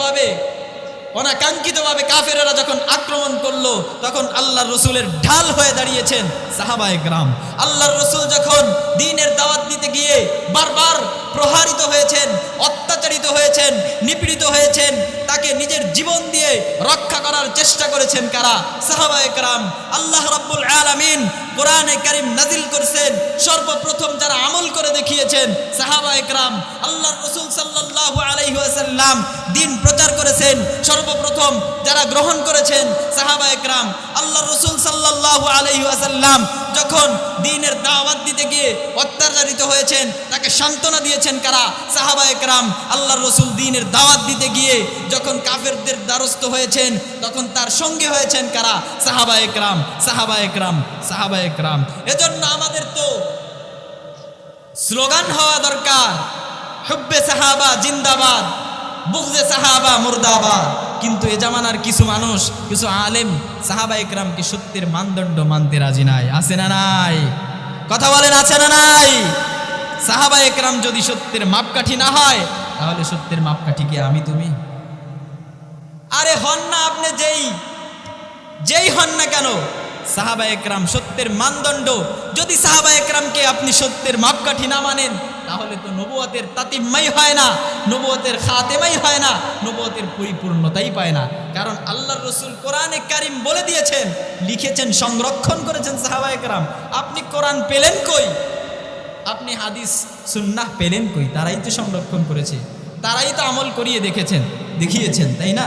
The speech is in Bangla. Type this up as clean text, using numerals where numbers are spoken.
অনাকাঙ্ক্ষিতভাবে অনাকাঙ্ক্ষিতভাবে কাফেরেরা যখন আক্রমণ করলো, তখন আল্লাহর রসুলের ঢাল হয়ে দাঁড়িয়েছেন সাহাবায়ে কেরাম। আল্লাহর রসুল যখন দ্বীনের দাওয়াত দিতে গিয়ে বারবার প্রহারিত হয়েছেন, অত্যাচারিত হয়েছেন, নিপীড়িত হয়েছেন, তাকে নিজের জীবন দিয়ে রক্ষা করার চেষ্টা করেছেন কারা? সাহাবায়ে কেরাম। আল্লাহ রাব্বুল আলামিন কোরআনে কারীম নাজিল করেছেন, সর্বপ্রথম যারা আমল করে দেখিয়েছেন সাহাবায়ে কেরাম। আল্লাহর রাসূল সাল্লাল্লাহু আলাইহি ওয়াসাল্লাম দ্বীন প্রচার করেছেন, সর্বপ্রথম যারা গ্রহণ করেছেন সাহাবায়ে কেরাম। আল্লাহর রাসূল সাল্লাল্লাহু আলাইহি ওয়াসাল্লাম যখন দ্বীনের দাওয়াত দিতে গিয়ে অত্যাচারিত হয়েছেন, তাকে সান্ত্বনা দিয়েছেন কারা? সাহাবায়ে কেরাম। আল্লাহর রাসূল দ্বীনের দাওয়াত দিতে গিয়ে যখন কাফেরদের দ্বারস্থ হয়েছেন, তখন তার সঙ্গে হয়েছেন কারা? সাহাবায়ে কেরাম, সাহাবায়ে কেরাম, সাহাবায়ে কেরাম। এজন্য আমাদের তো স্লোগান হওয়া দরকার, হুব্বে সাহাবা জিন্দাবাদ, বুগজে সাহাবা মুর্দাবাদ। কিন্তু এ জামানার কিছু মানুষ, কিছু আলেম সাহাবায়ে কেরামকে সত্যের মানদণ্ড মানতে রাজি নাই। আছে না নাই? কথা বলেন, আছে না নাই? সাহাবায়ে কেরাম যদি সত্যের মাপকাঠি না হয়, তাহলে সত্যের মাপকাঠি কি আমি তুমি? আরে হন না আপনি যেই হন না কেন, সাহাবায়ে কেরাম সত্যের মানদণ্ড। যদি সাহাবায়ে কেরামকে আপনি সত্যের মাপকাঠি না মানেন, তাহলে তো নবুয়তের তাতিম্মাই হয় না, নবুয়তের খাতেমাই হয় না, নবুয়তের পরিপূর্ণতাই পায় না। কারণ আল্লাহর রাসূল কোরআনে কারীম বলে দিয়েছেন, লিখেছেন, সংরক্ষণ করেছেন সাহাবায়ে কেরাম। আপনি কোরআন পেলেন কই? আপনি হাদিস সুন্নাহ পেলেন কই? তারাই তো সংরক্ষণ করেছে, তারাই তো আমল করিয়ে দেখিয়েছেন, তাই না?